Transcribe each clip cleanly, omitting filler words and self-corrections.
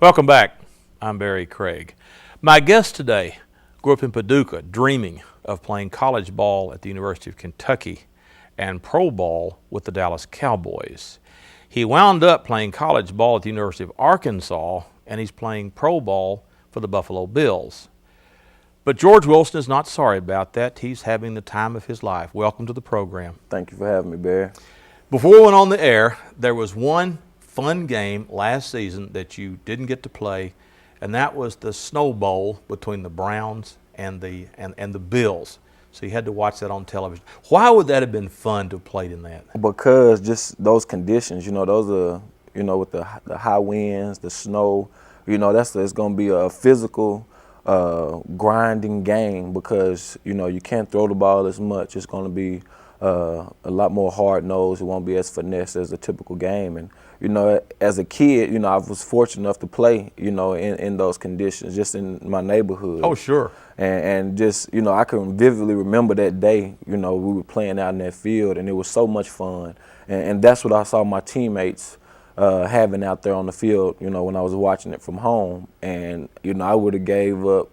Welcome back. I'm Barry Craig. My guest today grew up in Paducah, dreaming of playing college ball at the University of Kentucky and pro ball with the Dallas Cowboys. He wound up playing college ball at the University of Arkansas, and he's playing pro ball for the Buffalo Bills. But George Wilson is not sorry about that. He's having the time of his life. Welcome to the program. Thank you for having me, Barry. Before we went on the air, there was one fun game last season that you didn't get to play, and that was the Snowball between the Browns and the Bills. So you had to watch that on television. Why would that have been fun to have played in that? Because just those conditions, those are, with the high winds, the snow, it's going to be a physical, grinding game because, you can't throw the ball as much. It's going to be a lot more hard-nosed. It won't be as finesse as a typical game. And, as a kid, I was fortunate enough to play, in those conditions, just in my neighborhood. Oh, sure. And just, I can vividly remember that day, we were playing out in that field, and it was so much fun. And that's what I saw my teammates having out there on the field, when I was watching it from home. And, I would have gave up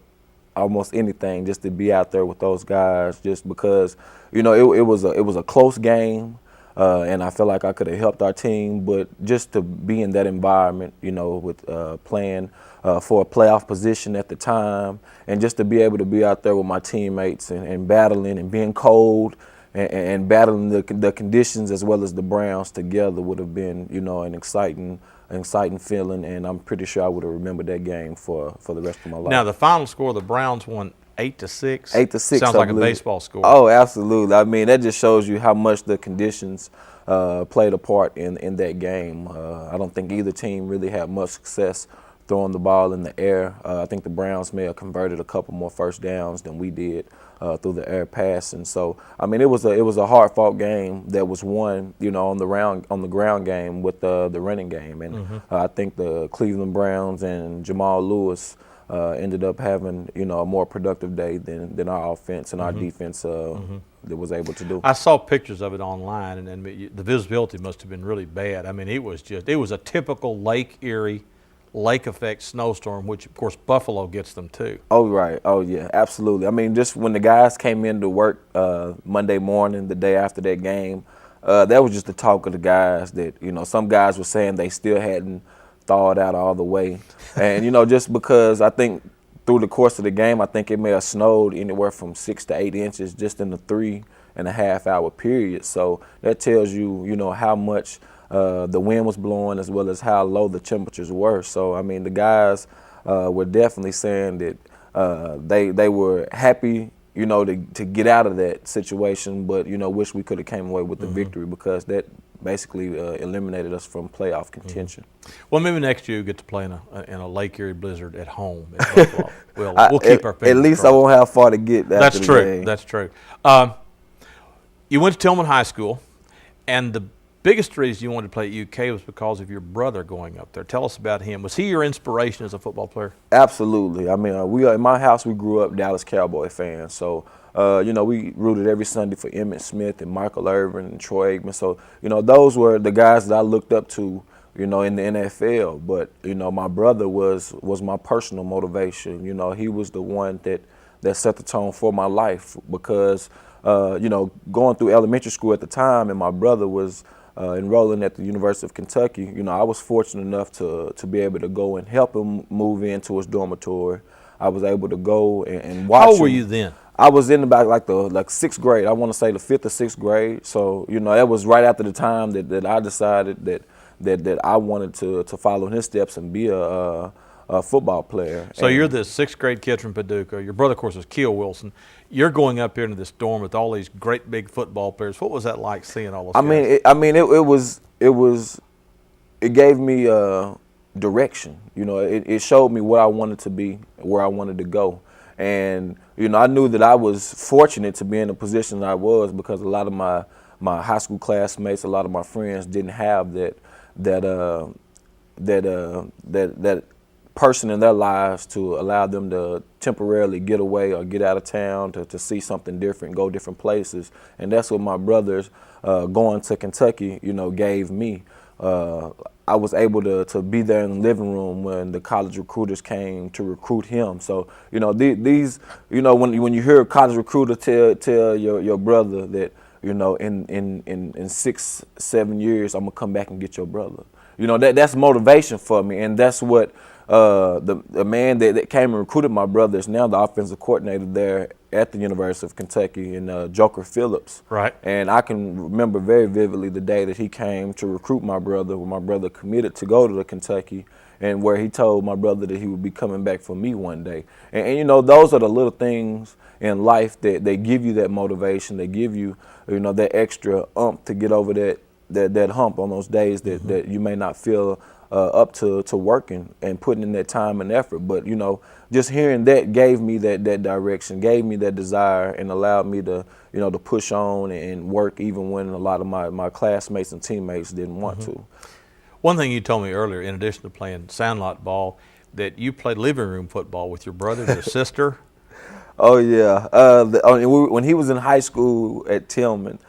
almost anything just to be out there with those guys, just because, it was a close game. And I felt like I could have helped our team, but just to be in that environment, with playing for a playoff position at the time, and just to be able to be out there with my teammates and battling and being cold and battling the conditions as well as the Browns together would have been, an exciting feeling, and I'm pretty sure I would have remembered that game for the rest of my life. Now, the final score, the Browns won 8-6. 8-6. Sounds like a baseball score. Oh, absolutely. I mean, that just shows you how much the conditions played a part in that game. I don't think either team really had much success throwing the ball in the air. I think the Browns may have converted a couple more first downs than we did through the air passing. So, I mean, it was a hard-fought game that was won, on the ground game with the running game. And I think the Cleveland Browns and Jamal Lewis ended up having, a more productive day than our offense and our defense that was able to do. I saw pictures of it online, and the visibility must have been really bad. I mean, it was a typical Lake Erie, lake effect snowstorm, which of course Buffalo gets them too. Oh, right. Oh, yeah, absolutely. I mean, just when the guys came into work Monday morning, the day after that game, that was just the talk of the guys that, some guys were saying they still hadn't thawed out all the way. And, just because I think through the course of the game, I think it may have snowed anywhere from 6 to 8 inches just in the 3.5 hour period. So that tells you, how much the wind was blowing as well as how low the temperatures were. So, I mean, the guys were definitely saying that they were happy, to get out of that situation, but, wish we could have came away with the victory because that basically eliminated us from playoff contention. Well, maybe next year you get to play in a Lake Erie blizzard at home at Buffalo. We'll keep our fingers At least crossed. I won't have far to get after the game. That's true. You went to Tillman High School, and the biggest reason you wanted to play at UK was because of your brother going up there. Tell us about him. Was he your inspiration as a football player? Absolutely. I mean, in my house, we grew up Dallas Cowboy fans. So, we rooted every Sunday for Emmitt Smith and Michael Irvin and Troy Aikman. So, those were the guys that I looked up to, in the NFL. But, my brother was my personal motivation. He was the one that set the tone for my life because, going through elementary school at the time and my brother was enrolling at the University of Kentucky, I was fortunate enough to be able to go and help him move into his dormitory. I was able to go and watch him. How old were you then? I was in about like sixth grade. I want to say the 5th or 6th grade. So, that was right after the time that I decided that I wanted to follow in his steps and be a football player. So you're the 6th grade kid from Paducah. Your brother, of course, is Keel Wilson. You're going up here into this dorm with all these great big football players. What was that like seeing all those guys? It gave me direction. It showed me what I wanted to be, where I wanted to go. And, I knew that I was fortunate to be in the position I was because a lot of my high school classmates, a lot of my friends didn't have that person in their lives to allow them to temporarily get away or get out of town to see something different, go different places. And that's what my brothers going to Kentucky, gave me. I was able to be there in the living room when the college recruiters came to recruit him. So, you know, these, you know, when you hear a college recruiter tell your brother that, you know, in 6, 7 years, I'm gonna come back and get your brother. You know, that's motivation for me, and that's what the man that came and recruited my brother is now the offensive coordinator there at the University of Kentucky, and Joker Phillips. Right. And I can remember very vividly the day that he came to recruit my brother, when my brother committed to go to the Kentucky, and where he told my brother that he would be coming back for me one day. And you know, those are the little things in life that they give you that motivation. They give you, you know, that extra to get over that hump on those days that you may not feel up to working and putting in that time and effort. But, you know, just hearing that gave me that direction, gave me that desire, and allowed me to, you know, to push on and work even when a lot of my classmates and teammates didn't want to. One thing you told me earlier, in addition to playing sandlot ball, that you played living room football with your brother and your sister. Oh, yeah. When he was in high school at Tillman,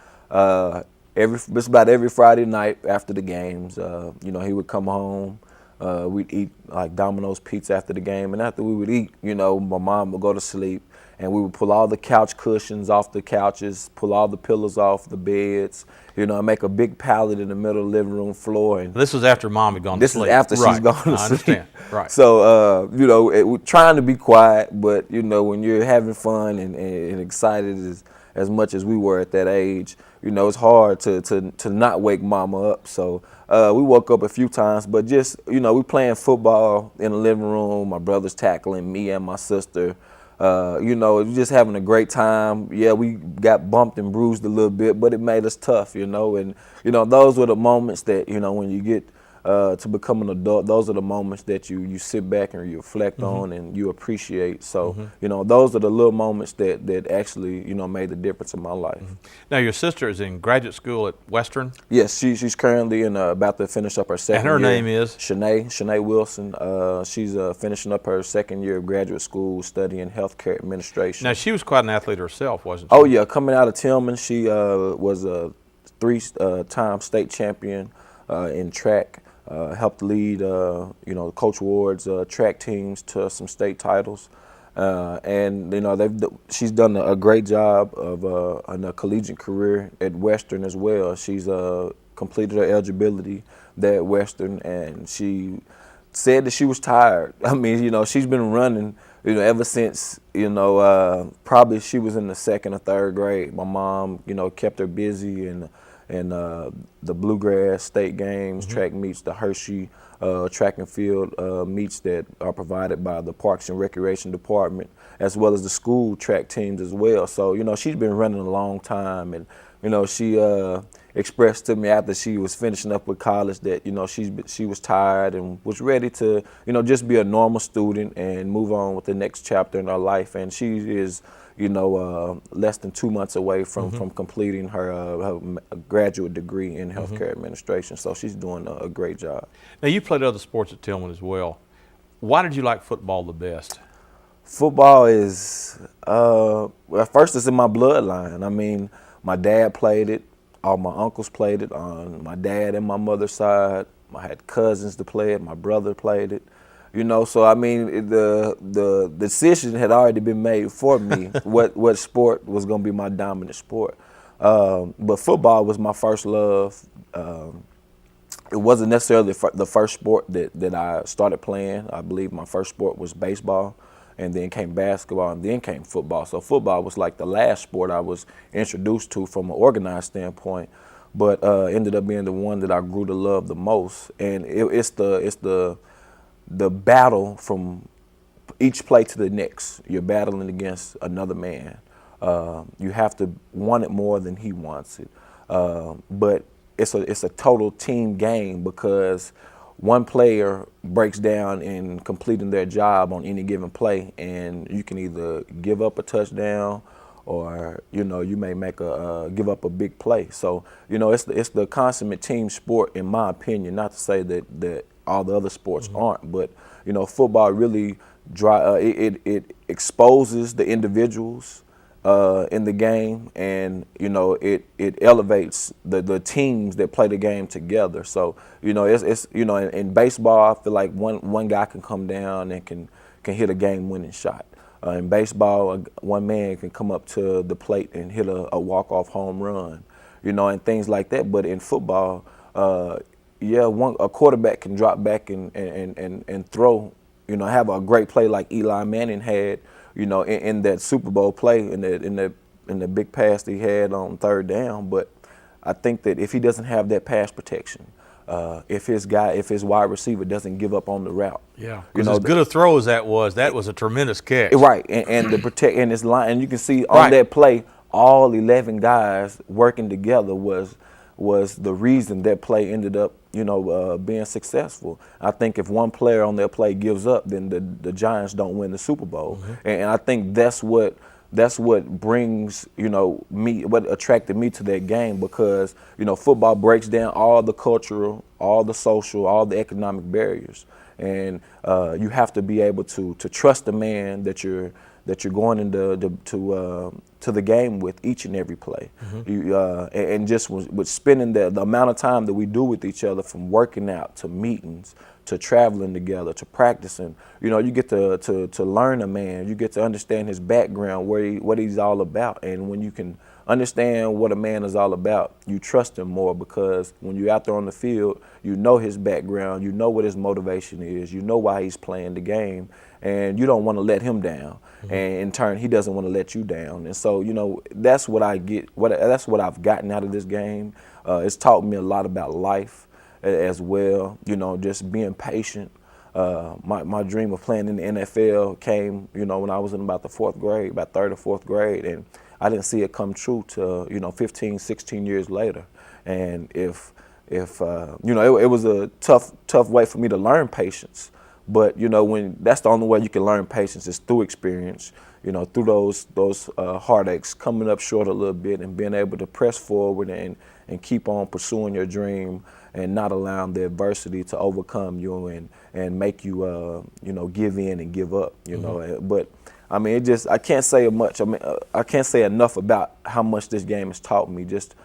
just about every Friday night after the games, you know, he would come home. We'd eat like Domino's pizza after the game, and after we would eat, you know, my mom would go to sleep, and we would pull all the couch cushions off the couches, pull all the pillows off the beds, you know, and make a big pallet in the middle of the living room floor. And this was after Mom had gone to sleep. This is after she's gone to sleep. I understand. Right. So, you know, we're trying to be quiet, but, you know, when you're having fun and excited as much as we were at that age, you know, it's hard to not wake Mama up. So we woke up a few times, but just, you know, we playing football in the living room. My brother's tackling me and my sister. You know, just having a great time. Yeah, we got bumped and bruised a little bit, but it made us tough, you know. And, you know, those were the moments that, you know, when you get to become an adult, those are the moments that you sit back and you reflect on and you appreciate. So, you know, those are the little moments that actually, you know, made the difference in my life. Now, your sister is in graduate school at Western? Yes, she's currently about to finish up her second year. And her name is? Shanae Wilson. She's finishing up her second year of graduate school studying healthcare administration. Now, she was quite an athlete herself, wasn't she? Oh, yeah. Coming out of Tillman, she was a 3-time state champion in track. Helped lead, you know, Coach Ward's track teams to some state titles, and you know she's done a great job of in a collegiate career at Western as well. She's completed her eligibility there at Western, and she said that she was tired. I mean, you know, she's been running, you know, ever since, you know, probably she was in the 2nd or 3rd grade. My mom, you know, kept her busy and the Bluegrass State Games, track meets, the Hershey track and field meets that are provided by the Parks and Recreation Department, as well as the school track teams as well. So, you know, she's been running a long time, and, you know, she expressed to me after she was finishing up with college that, you know, she was tired and was ready to, you know, just be a normal student and move on with the next chapter in her life. And she is, you know, less than 2 months away from completing her graduate degree in healthcare administration. So she's doing a great job. Now, you played other sports at Tillman as well. Why did you like football the best? Football is, well, first it's in my bloodline. I mean, my dad played it. All my uncles played it on my dad and my mother's side. I had cousins to play it. My brother played it. You know, so I mean, the decision had already been made for me what sport was going to be my dominant sport. But football was my first love. It wasn't necessarily the first sport that I started playing. I believe my first sport was baseball, and then came basketball, and then came football. So football was like the last sport I was introduced to from an organized standpoint, but ended up being the one that I grew to love the most. And it's the battle from each play to the next. You're battling against another man. You have to want it more than he wants it. But it's a total team game, because one player breaks down in completing their job on any given play, and you can either give up a touchdown, or, you know, you may make give up a big play. So, you know, it's the consummate team sport, in my opinion. Not to say that all the other sports aren't, but, you know, football really it exposes the individuals in the game, and it elevates the teams that play the game together. So it's in baseball, I feel like one guy can come down and can hit a game-winning shot. In baseball, one man can come up to the plate and hit a walk-off home run, and things like that. But in football, a quarterback can drop back and throw, have a great play like Eli Manning had, in that Super Bowl play, in the big pass that he had on third down. But I think that if he doesn't have that pass protection, if his wide receiver doesn't give up on the route, because as good a throw as that was a tremendous catch. Right, and the protect and his line, and you can see on that play, all 11 guys working together was the reason that play ended up, being successful. I think if one player on that play gives up, then the Giants don't win the Super Bowl. And I think that's what brings, what attracted me to that game, because, football breaks down all the cultural, all the social, all the economic barriers. And you have to be able to trust the man that you're going into to the game with each and every play. And just with spending the amount of time that we do with each other, from working out to meetings to traveling together to practicing, you get to learn a man. You get to understand his background, what he's all about. And when you can understand what a man is all about, you trust him more, because when you're out there on the field, you know his background, you know what his motivation is, you know why he's playing the game, and you don't want to let him down. And in turn, he doesn't want to let you down. And so, that's what I get. That's what I've gotten out of this game. It's taught me a lot about life as well. Just being patient. My dream of playing in the NFL came, when I was in about the fourth grade, about third or fourth grade, and I didn't see it come true till 15, 16 years later. And it was a tough way for me to learn patience. But when that's the only way you can learn patience is through experience. Through those heartaches, coming up short a little bit, and being able to press forward and keep on pursuing your dream, and not allowing the adversity to overcome you and make you give in and give up. But I mean, I can't say much. I can't say enough about how much this game has taught me, just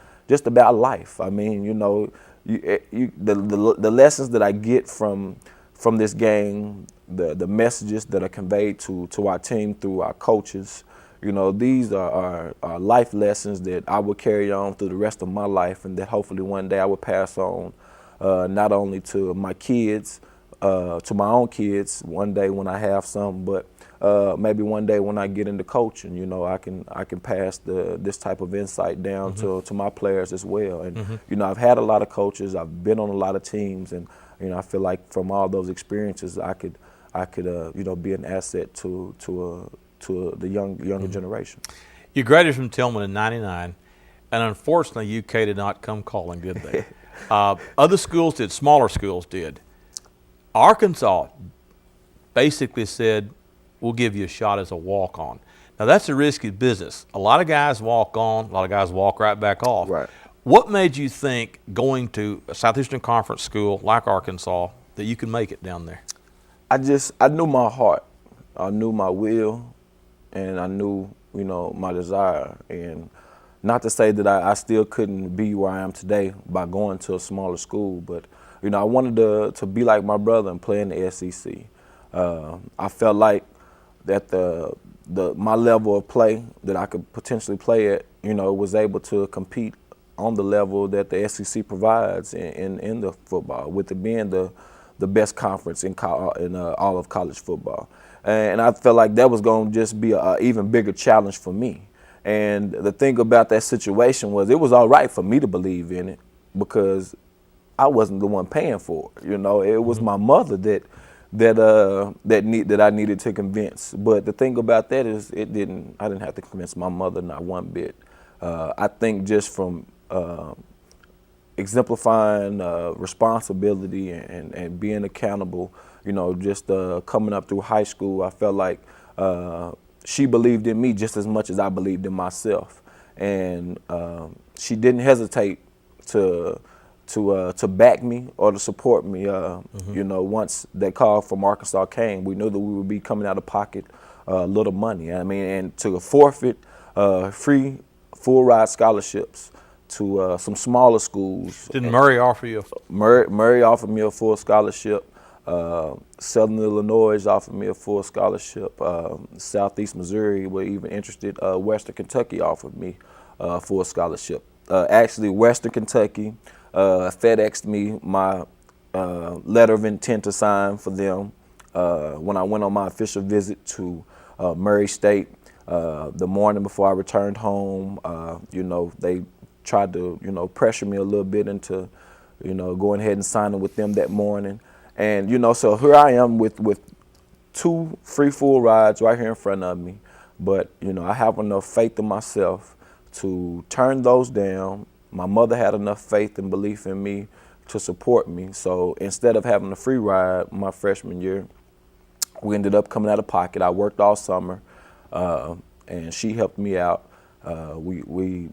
about life. I mean, the lessons that I get from this game, the messages that are conveyed to our team through our coaches, these are life lessons that I will carry on through the rest of my life, and that hopefully one day I will pass on, not only to my kids, to my own kids one day when I have some, but maybe one day when I get into coaching, I can pass this type of insight down to my players as well. And I've had a lot of coaches, I've been on a lot of teams, and I feel like from all those experiences, I could be an asset to the younger generation. You graduated from Tillman in '99, and unfortunately, UK did not come calling, did they? Other schools did, smaller schools did. Arkansas basically said, we'll give you a shot as a walk-on. Now, that's a risky business. A lot of guys walk on, a lot of guys walk right back off. Right. What made you think, going to a Southeastern Conference school like Arkansas, that you could make it down there? I knew my heart. I knew my will, and I knew, my desire. And not to say that I still couldn't be where I am today by going to a smaller school, but, I wanted to be like my brother and play in the SEC. I felt like that my level of play that I could potentially play at, was able to compete on the level that the SEC provides in the football, with it being the best conference in all of college football. And I felt like that was going to just be an even bigger challenge for me. And the thing about that situation was, it was all right for me to believe in it, because I wasn't the one paying for it. It was my mother that I needed to convince. But the thing about that is, I didn't have to convince my mother, not one bit. I think just from exemplifying responsibility and being accountable, just coming up through high school, I felt like she believed in me just as much as I believed in myself. And she didn't hesitate to back me or to support me. Once that call from Arkansas came, we knew that we would be coming out of pocket a little money. I mean, and to forfeit free full ride scholarships to some smaller schools. Did Murray offer you? Murray offered me a full scholarship. Southern Illinois offered me a full scholarship. Southeast Missouri were even interested. Western Kentucky offered me a full scholarship. Actually, Western Kentucky FedExed me my letter of intent to sign for them when I went on my official visit to Murray State. The morning before I returned home, they tried to, pressure me a little bit into, going ahead and signing with them that morning. And, so here I am with 2 free full rides right here in front of me. But, I have enough faith in myself to turn those down. My mother had enough faith and belief in me to support me. So instead of having a free ride my freshman year, we ended up coming out of pocket. I worked all summer, and she helped me out. We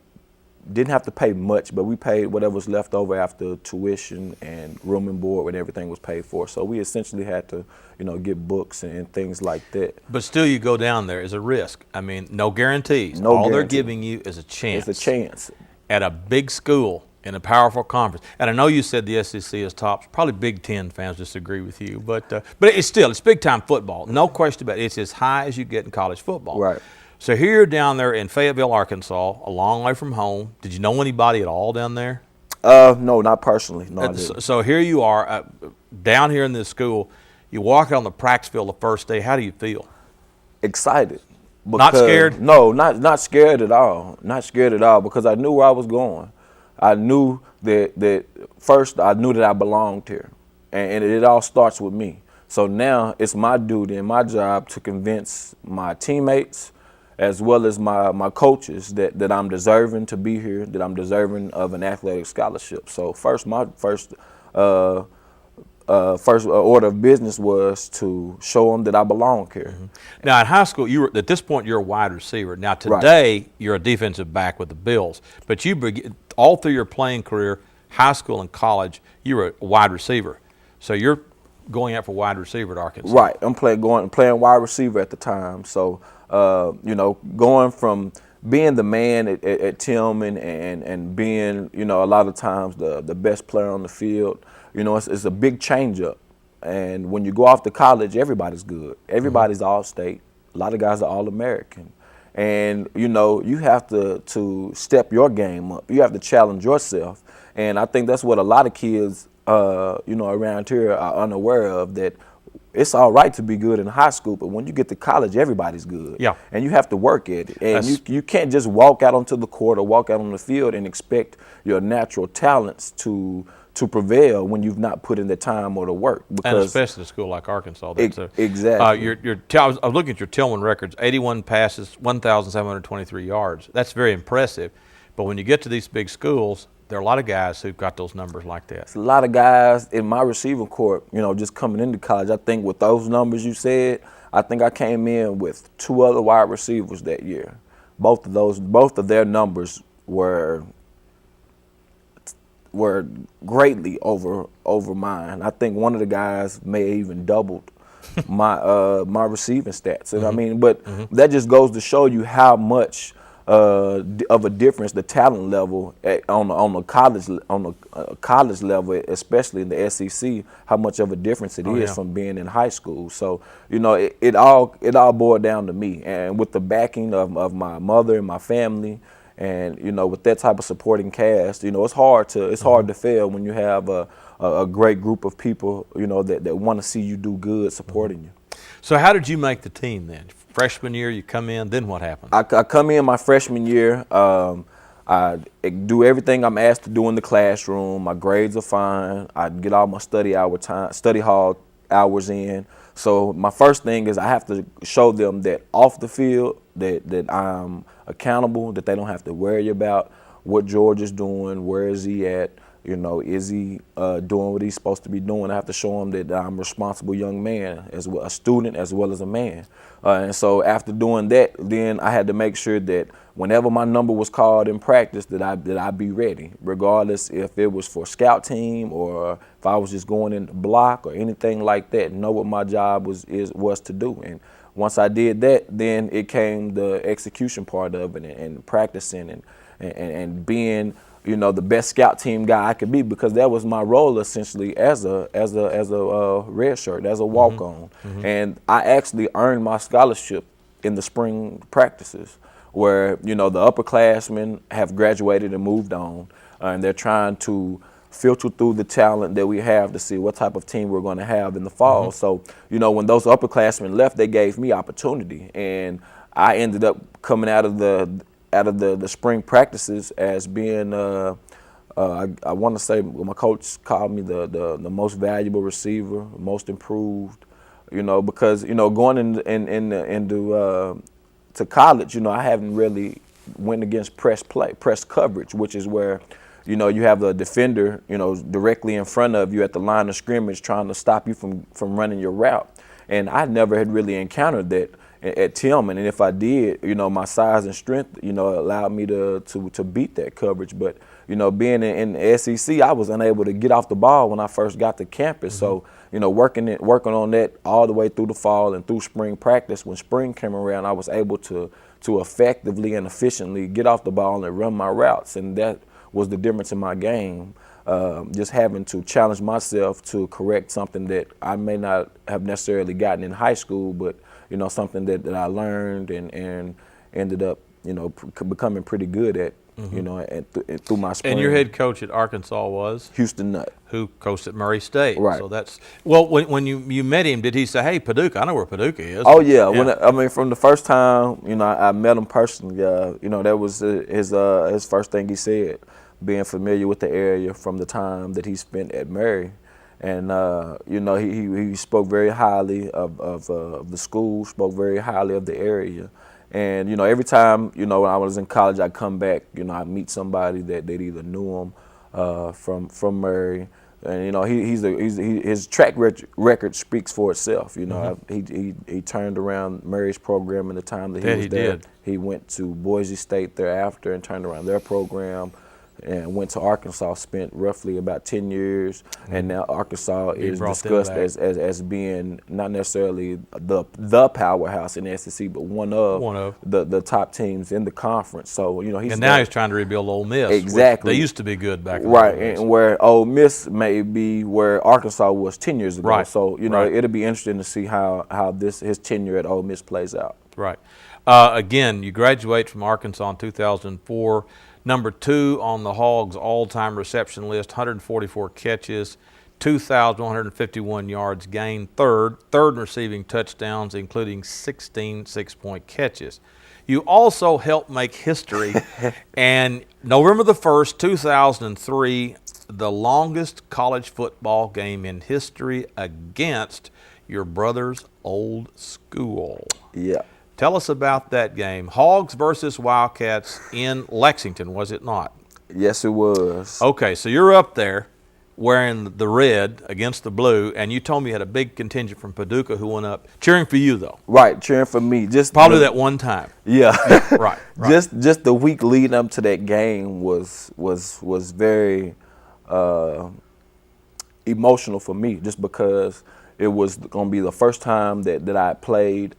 didn't have to pay much, but we paid whatever was left over after tuition and room and board when everything was paid for. So we essentially had to, get books and things like that. But still, you go down there is a risk. I mean, no guarantees. No All they're guarantee. giving you is a chance. It's a chance. At a big school in a powerful conference. And I know you said the SEC is top. Probably Big Ten fans disagree with you, but it's big time football. No question about it. It's as high as you get in college football. Right. So here you're down there in Fayetteville, Arkansas, a long way from home. Did you know anybody at all down there? No, not personally. No, I didn't. So here you are down here in this school. You walk out on the practice field the first day. How do you feel? Excited. Not scared? No, not scared at all. Not scared at all because I knew where I was going. I knew that first I knew that I belonged here, and it all starts with me. So now it's my duty and my job to convince my teammates as well as my coaches that I'm deserving to be here, that I'm deserving of an athletic scholarship. So my first order of business was to show them that I belong here. Mm-hmm. Now, in high school, at this point, you're a wide receiver. Now, today, Right. You're a defensive back with the Bills. But all through your playing career, high school and college, you were a wide receiver. So you're going out for wide receiver at Arkansas. Right. I'm playing wide receiver at the time. So, going from being the man at Tillman and being, a lot of times the best player on the field, it's a big change up. And when you go off to college, everybody's good. Everybody's all-state. A lot of guys are all-American. And, you have to step your game up. You have to challenge yourself. And I think that's what a lot of kids, around here are unaware of, that it's all right to be good in high school, but when you get to college, everybody's good. Yeah. And you have to work at it. And you can't just walk out onto the court or walk out on the field and expect your natural talents to prevail when you've not put in the time or the work. And especially a school like Arkansas. Exactly. I was looking at your Tillman records, 81 passes, 1,723 yards. That's very impressive. But when you get to these big schools, there are a lot of guys who've got those numbers like that. It's a lot of guys in my receiving corps, just coming into college. I think with those numbers you said, I think I came in with 2 other wide receivers that year. Both of their numbers were greatly over mine. I think one of the guys may have even doubled my receiving stats. Mm-hmm. I mean, but that just goes to show you how much of a difference the talent level on a college level, especially in the SEC, how much of a difference it is from being in high school. So it all boiled down to me, and with the backing of my mother and my family. And with that type of supporting cast, it's hard to fail when you have a great group of people, that want to see you do good, supporting you. So how did you make the team then? Freshman year, you come in, then what happened? I come in my freshman year. I do everything I'm asked to do in the classroom. My grades are fine. I get all my study hall hours in. So my first thing is I have to show them that off the field that I'm accountable, that they don't have to worry about what George is doing, where is he at, is he doing what he's supposed to be doing. I have to show them that I'm a responsible young man, as well, a student as well as a man. And so after doing that, then I had to make sure that whenever my number was called in practice, that I be ready, regardless if it was for scout team or if I was just going in the block or anything like that. Know what my job was to do. And once I did that, then it came the execution part of it, and practicing and being, you know, the best scout team guy I could be, because that was my role essentially as a red shirt, as a walk on. And I actually earned my scholarship in the spring practices, where, you know, the upperclassmen have graduated and moved on, and they're trying to filter through the talent that we have to see what type of team we're going to have in the fall. So, you know, when those upperclassmen left, they gave me opportunity, and I ended up coming out of the spring practices as being I want to say, my coach called me the most valuable receiver, most improved, you know, because, you know, going into to college, you know, I haven't really went against press coverage, which is where, you know, you have the defender, you know, directly in front of you at the line of scrimmage trying to stop you from running your route. And I never had really encountered that at Tillman. And if I did, you know, my size and strength, you know, allowed me to beat that coverage. But, you know, being in the SEC, I was unable to get off the ball when I first got to campus. So, you know, working on that all the way through the fall and through spring practice, when spring came around, I was able to effectively and efficiently get off the ball and run my routes. And that was the difference in my game, just having to challenge myself to correct something that I may not have necessarily gotten in high school, but, you know, something that I learned and ended up, you know, becoming pretty good at, you know, through my spring. And your head coach at Arkansas was? Houston Nutt. Who coached at Murray State. Right. So that's, well, when you met him, did he say, hey, Paducah, I know where Paducah is? Oh, yeah. I mean, from the first time, you know, I met him personally, you know, that was his first thing he said, being familiar with the area from the time that he spent at Murray. And, you know, he spoke very highly of the school, spoke very highly of the area. And, you know, every time, you know, when I was in college, I'd come back, you know, I'd meet somebody that either knew him from Murray. And, you know, his track record speaks for itself. You know, he turned around Murray's program in the time that he was there. He went to Boise State thereafter and turned around their program, and went to Arkansas, spent roughly about 10 years, and now Arkansas is discussed as being not necessarily the powerhouse in the SEC, but one of the top teams in the conference. So, you know, he's trying to rebuild Ole Miss. Exactly. They used to be good back then. Right, and where Ole Miss may be where Arkansas was 10 years ago. Right. So, you know, it'll be interesting to see how his tenure at Ole Miss plays out. Right. Again, you graduate from Arkansas in 2004. Number 2 on the Hogs all-time reception list, 144 catches, 2,151 yards gained, third in receiving touchdowns, including 16 six-point catches. You also helped make history, and November the 1st, 2003, the longest college football game in history against your brother's old school. Yeah. Tell us about that game. Hogs versus Wildcats in Lexington, was it not? Yes, it was. Okay, so you're up there wearing the red against the blue, and you told me you had a big contingent from Paducah who went up cheering for you, though. Right, cheering for me. Just probably that one time. Yeah. Right. Just the week leading up to that game was very emotional for me, just because it was going to be the first time that I played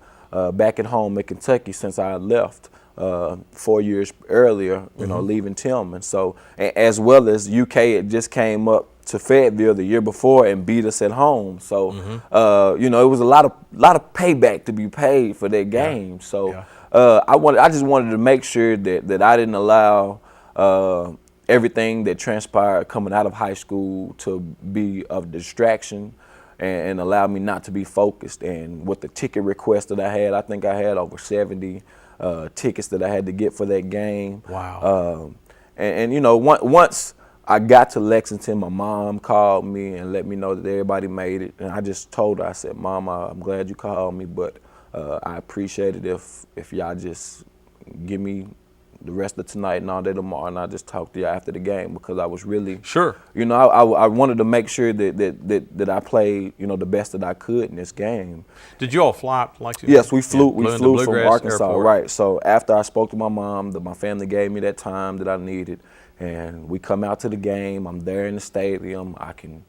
back at home in Kentucky since I left 4 years earlier, you know, leaving Tillman. So, as well as UK, it just came up to Fayetteville the year before and beat us at home. So, you know, it was a lot of payback to be paid for that game. So, I just wanted to make sure that I didn't allow everything that transpired coming out of high school to be of distraction and allow me not to be focused. And with the ticket request that I think I had over 70 tickets that I had to get for that game. Wow. And you know, once I got to Lexington, my mom called me and let me know that everybody made it. And I just told her, I said, Mom, I'm glad you called me, but I appreciate it if y'all just give me the rest of tonight and all day tomorrow, and I'll just talk to you after the game, because I was really, you know, I wanted to make sure that I played, you know, the best that I could in this game. Did you all fly up to Lexington? Yes, we flew from Arkansas, Airport. right. So after I spoke to my mom, my family gave me that time that I needed, and we come out to the game. I'm there in the stadium. I can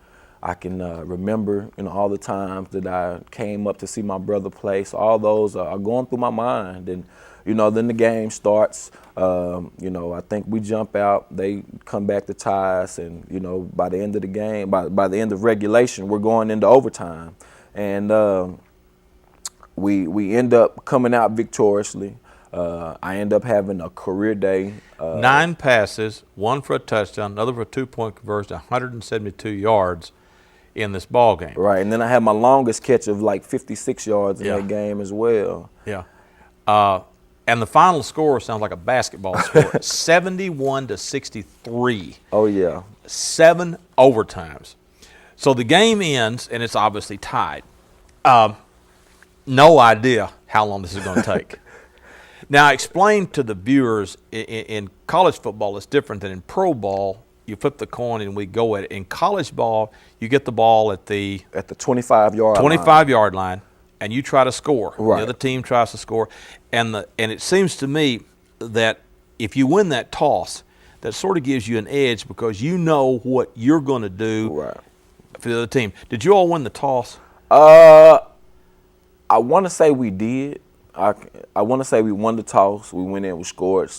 I can remember, all the times that I came up to see my brother play. So all those are going through my mind. And, then the game starts. I think we jump out, they come back to tie us, and, by the end of the game, by the end of regulation, we're going into overtime. And we end up coming out victoriously. I end up having a career day. 9 passes, 1 for a touchdown, another for a 2-point conversion, 172 yards in this ball game. Right, and then I had my longest catch of like 56 yards in that game as well. Yeah. And the final score sounds like a basketball score, 71-63. Oh, yeah. 7 overtimes. So the game ends, and it's obviously tied. No idea how long this is going to take. Now, explain to the viewers, in college football, it's different than in pro ball. You flip the coin and we go at it. In college ball, you get the ball at the 25-yard line, and you try to score. Right. The other team tries to score, and it seems to me that if you win that toss, that sort of gives you an edge because you know what you're going to do for the other team. Did you all win the toss? I want to say we did. I want to say we won the toss. We went in, we scored,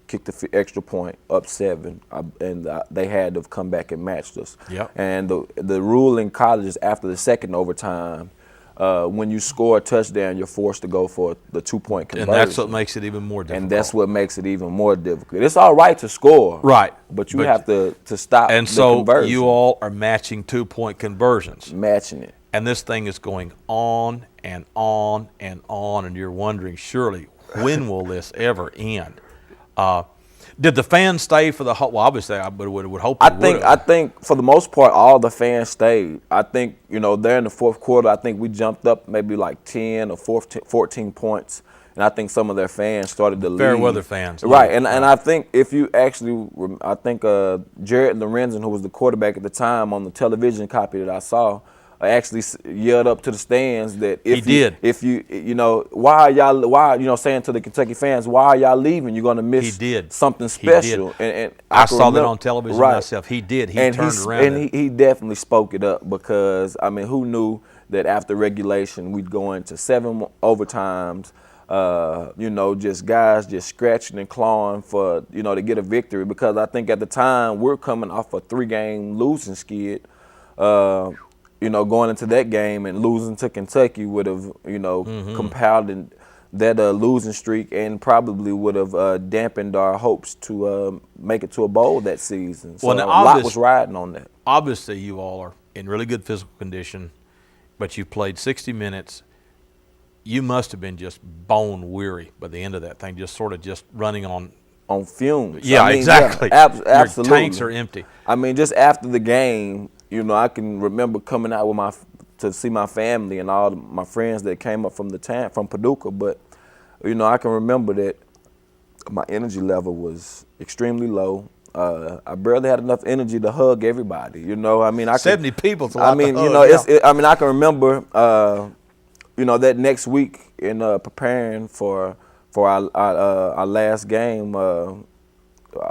kicked the extra point, up 7, and they had to come back and matched us. Yep. And the rule in college is after the second overtime, when you score a touchdown, you're forced to go for the 2-point conversion. And that's what makes it even more difficult. And that's what makes it even more difficult. It's all right to score. Right. But you have to stop the conversion. And so you all are matching 2-point conversions. Matching it. And this thing is going on and on and on, and you're wondering, surely, when will this ever end? Did the fans stay for the whole? Well, obviously, I would hope. I think for the most part, all the fans stayed. I think there in the fourth quarter, I think we jumped up maybe like 10 or 14 points, and I think some of their fans started to leave. Fair weather fans, right? And I think if you actually, I think Jared Lorenzen, who was the quarterback at the time, on the television copy that I saw, actually yelled up to the stands that if why are y'all saying to the Kentucky fans, why are y'all leaving? You're going to miss something special. And I saw that on television myself. He did. He turned around. And he definitely spoke it up because, who knew that after regulation we'd go into 7 overtimes, just guys just scratching and clawing for, to get a victory, because I think at the time we're coming off a 3-game losing skid. Going into that game and losing to Kentucky would have, compounded that losing streak, and probably would have dampened our hopes to make it to a bowl that season. So a lot was riding on that. Obviously, you all are in really good physical condition, but you played 60 minutes. You must have been just bone weary by the end of that thing, just sort of just running on fumes. Yeah, exactly. Yeah, absolutely. Your tanks are empty. Just after the game, I can remember coming out to see my family and all my friends that came up from from Paducah. But, I can remember that my energy level was extremely low. I barely had enough energy to hug everybody. 70 people's a lot to hug. I can remember, that next week in preparing for our last game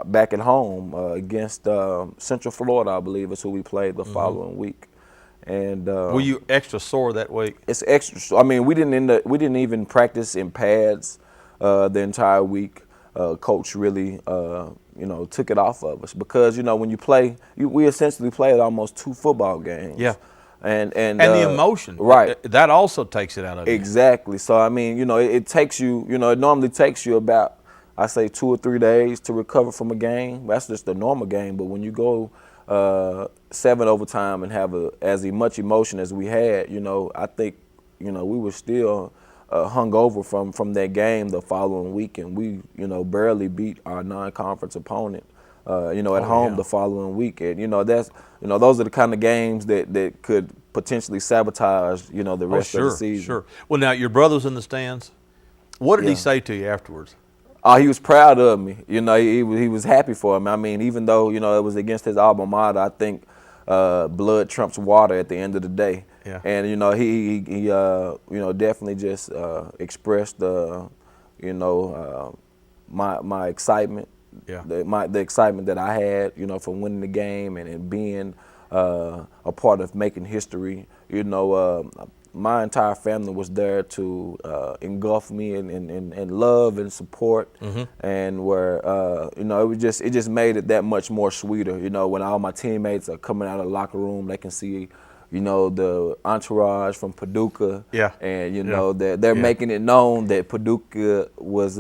back at home against Central Florida, I believe is who we played the following week. And were you extra sore that week? It's extra. We didn't even practice in pads the entire week. Coach really took it off of us because when you play, we essentially played almost 2 football games. Yeah. And the emotion, right? That also takes it out of you. Exactly. So it takes you. It normally takes you about, I say, 2 or 3 days to recover from a game. That's just a normal game. But when you go 7 overtime and have as much emotion as we had, I think, we were still hungover from that game the following week, and we, barely beat our non-conference opponent, at home the following week. And that's, those are the kind of games that could potentially sabotage, the rest of the season. Sure. Well, now your brother's in the stands. What did he say to you afterwards? He was proud of me. He was happy for me. Even though, it was against his alma mater, I think blood trumps water at the end of the day. Yeah. And, he definitely just expressed, my excitement. Yeah. The excitement that I had, from winning the game and being a part of making history. My entire family was there to engulf me in love and support, and where it just made it that much more sweeter. When all my teammates are coming out of the locker room, they can see the entourage from Paducah, and they're making it known that Paducah was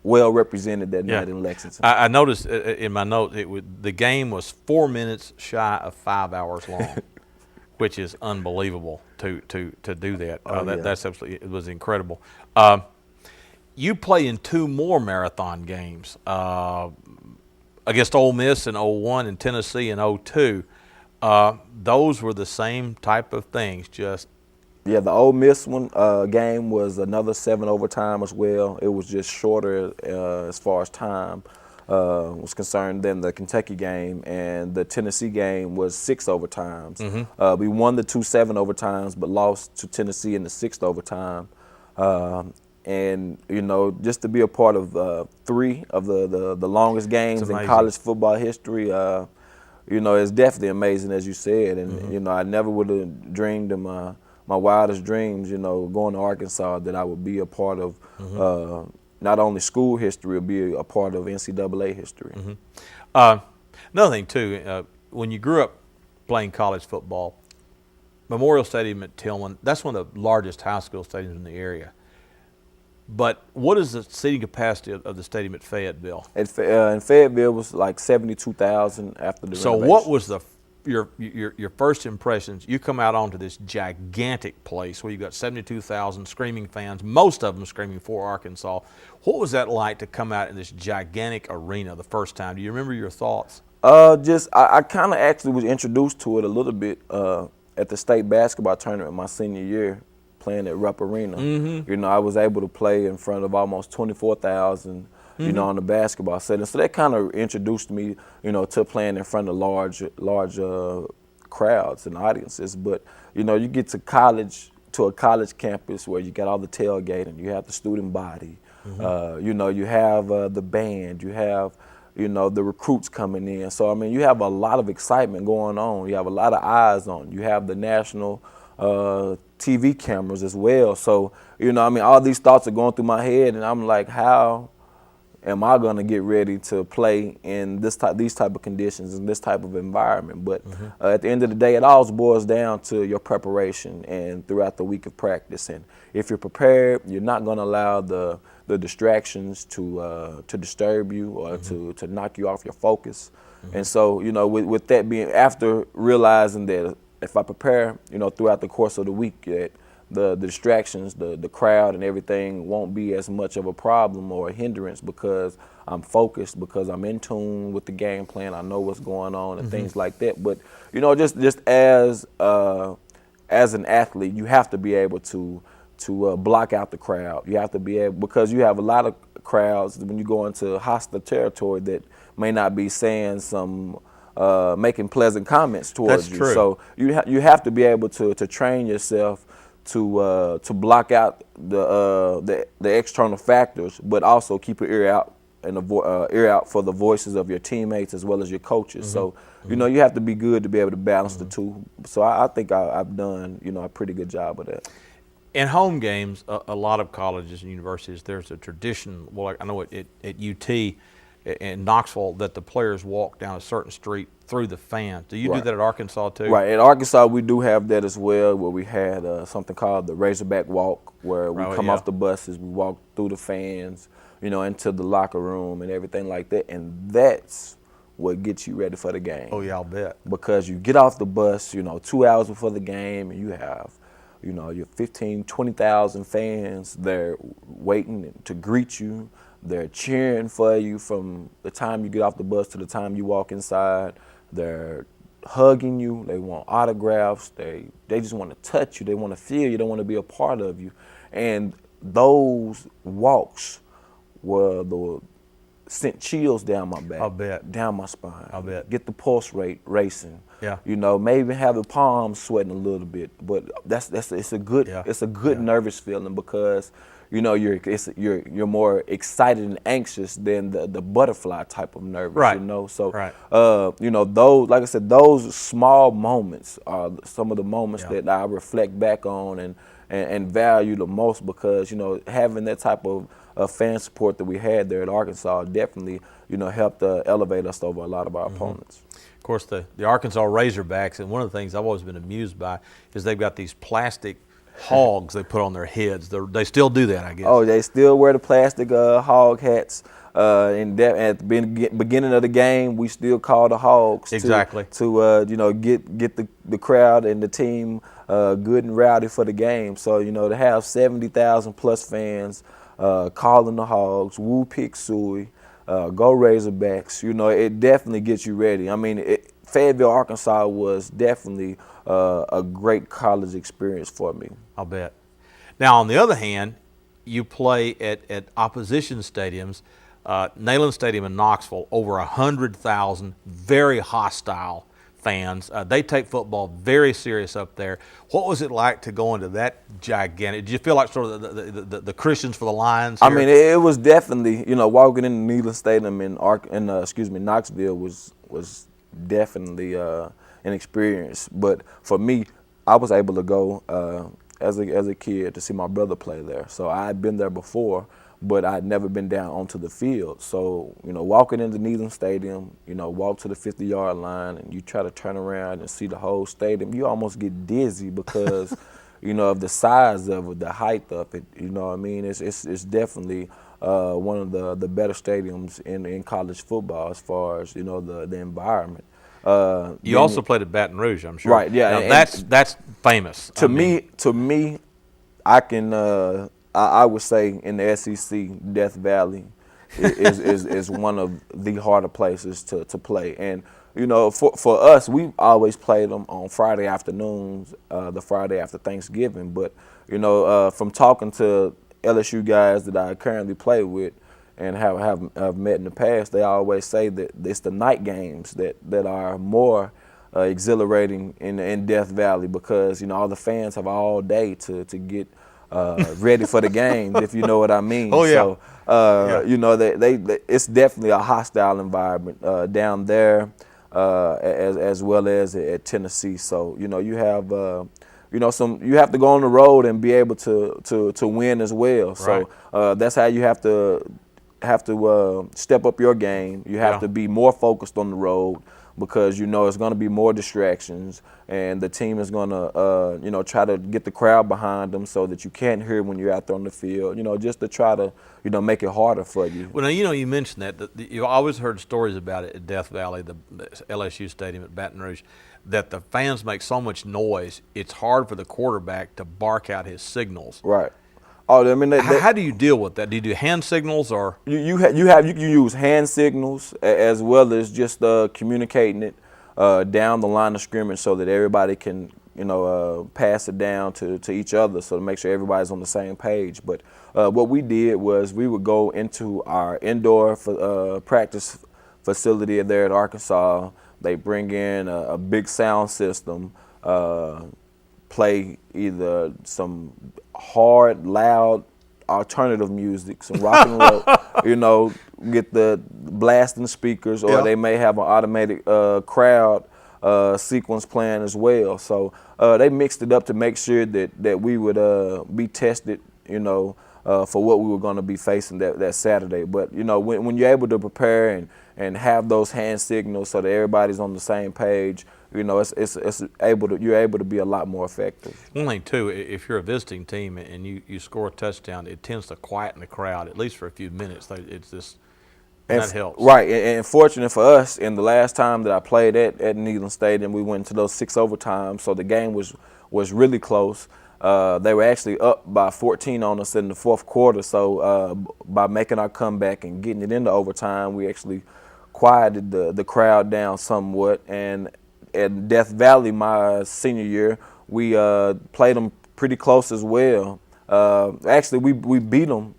well represented that night in Lexington. I noticed in my notes the game was 4 minutes shy of 5 hours long. Which is unbelievable to do that. That's absolutely, it was incredible. You play in 2 more marathon games against Ole Miss in 01 and Tennessee in 02. Those were the same type of things, just. Yeah, the Ole Miss game was another 7 overtime as well. It was just shorter as far as time was concerned than the Kentucky game, and the Tennessee game was 6 overtimes. We won the 2 7 overtimes, but lost to Tennessee in the 6th overtime. And just to be a part of 3 of the longest games in college football history, it's definitely amazing, as you said. And I never would have dreamed in my wildest dreams, going to Arkansas, that I would be a part of not only school history, but be a part of NCAA history. Another thing, too, when you grew up playing college football, Memorial Stadium at Tillman, that's one of the largest high school stadiums in the area. But what is the seating capacity of the stadium at Fayetteville? In Fayetteville was like 72,000 after the So renovation. what was your first impressions? You come out onto this gigantic place where you've got 72,000 screaming fans, most of them screaming for Arkansas. What was that like to come out in this gigantic arena the first time? Do you remember your thoughts? I kind of actually was introduced to it a little bit at the state basketball tournament my senior year, playing at Rupp Arena. I was able to play in front of almost 24,000. On the basketball setting. So that kind of introduced me, to playing in front of large crowds and audiences. But, you get to a college campus where you got all the tailgating, you have the student body, you have the band, you have, the recruits coming in. So, you have a lot of excitement going on. You have a lot of eyes on. You have the national TV cameras as well. So, all these thoughts are going through my head, and I'm like, how am I going to get ready to play in these type of conditions, in this type of environment? But at the end of the day, it all boils down to your preparation and throughout the week of practice. And if you're prepared, you're not going to allow the distractions to disturb you or to knock you off your focus. And so, with that being, after realizing that if I prepare, throughout the course of the week, that the distractions, the crowd and everything won't be as much of a problem or a hindrance, because I'm focused, because I'm in tune with the game plan. I know what's going on and things like that. But, just as an athlete, you have to be able to block out the crowd. You have to be able, because you have a lot of crowds when you go into hostile territory that may not be saying some making pleasant comments towards you. True. So you have to be able to train yourself to block out the external factors, but also keep your ear out and ear out for the voices of your teammates as well as your coaches. So you have to be good to be able to balance the two. So I think I've done a pretty good job of that. In home games, a lot of colleges and universities, there's a tradition. Well, I know at UT in Knoxville that the players walk down a certain street through the fans. Do you do that at Arkansas too? Right. At Arkansas, we do have that as well, where we had something called the Razorback Walk, where we come off the buses, we walk through the fans, into the locker room and everything like that. And that's what gets you ready for the game. Oh, yeah, I'll bet. Because you get off the bus, 2 hours before the game, and you have, your 15, 20,000 fans there waiting to greet you. They're cheering for you from the time you get off the bus to the time you walk inside. They're hugging you. They want autographs. They just want to touch you. They want to feel you. They want to be a part of you. And those walks sent chills down my back. I'll bet. Down my spine. I'll bet. Get the pulse rate racing. Yeah. You know, maybe even have the palms sweating a little bit. But it's a good Yeah. nervous feeling because you know you're more excited and anxious than the butterfly type of nervous. Right. You know, so Right. you know, those, like I said, those small moments are some of the moments Yeah. that I reflect back on and value the most because, you know, having that type of fan support that we had there at Arkansas definitely, you know, helped elevate us over a lot of our opponents. Of course, the Arkansas Razorbacks, and one of the things I've always been amused by is they've got these plastic hogs they put on their heads. They still do that, I guess. Oh, they still wear the plastic hog hats. At the beginning of the game, we still call the hogs Exactly. to you know, get the crowd and the team good and rowdy for the game. So, you know, to have 70,000 plus fans calling the hogs, woo pick suey, go Razorbacks, you know, it definitely gets you ready. I mean, Fayetteville, Arkansas was definitely a great college experience for me. I'll bet. Now, on the other hand, you play at opposition stadiums. Neyland Stadium in Knoxville, over 100,000 very hostile fans. They take football very serious up there. What was it like to go into that gigantic? Did you feel like sort of the Christians for the Lions here? I mean, it was definitely, you know, walking into Neyland Stadium in Knoxville was definitely an experience. But for me, I was able to go as a kid to see my brother play there. So I had been there before, but I'd never been down onto the field. So, you know, walking into Neyland Stadium, you know, walk to the 50-yard line and you try to turn around and see the whole stadium, you almost get dizzy because, you know, of the size of it, the height of it. You know what I mean? It's definitely one of the better stadiums in college football as far as, you know, the environment. You also played at Baton Rouge, I'm sure. Right, yeah. Now, that's famous. To me, I can I would say in the SEC, Death Valley is one of the harder places to play. And, you know, for us, we always played them on Friday afternoons, the Friday after Thanksgiving. But, you know, from talking to LSU guys that I currently play with and have met in the past, they always say that it's the night games that are more exhilarating in Death Valley because, you know, all the fans have all day to get ready for the games, if you know what I mean. Oh, yeah. So, you know, it's definitely a hostile environment down there as well as at Tennessee. So, you know, you have you know, you have to go on the road and be able to win as well. So that's how you have to step up your game. You have to be more focused on the road because, you know, it's going to be more distractions and the team is going to, you know, try to get the crowd behind them so that you can't hear when you're out there on the field, you know, just to try to, you know, make it harder for you. Well, now, you know, you mentioned that you've always heard stories about it at Death Valley, the LSU Stadium at Baton Rouge, that the fans make so much noise, it's hard for the quarterback to bark out his signals. Right. Oh, I mean, how do you deal with that? Do you do hand signals or? You can use hand signals as well as just communicating it down the line of scrimmage so that everybody can, you know, pass it down to each other so to make sure everybody's on the same page. But what we did was we would go into our indoor practice facility there at Arkansas. They bring in a big sound system, play either some hard, loud alternative music, some rock and roll, you know, get the blasting speakers, or they may have an automated crowd sequence playing as well. So they mixed it up to make sure that we would be tested, you know, for what we were going to be facing that Saturday. But, you know, when you're able to prepare and have those hand signals so that everybody's on the same page, you know, you're able to be a lot more effective. One thing too, if you're a visiting team and you score a touchdown, it tends to quieten the crowd at least for a few minutes. It's just that helps. Right, and fortunate for us, in the last time that I played at Neyland Stadium, we went into those 6 overtimes, so the game was really close. They were actually up by 14 on us in the fourth quarter. So by making our comeback and getting it into overtime, we actually quieted the crowd down somewhat. And at Death Valley, my senior year, we played them pretty close as well. Actually, we beat them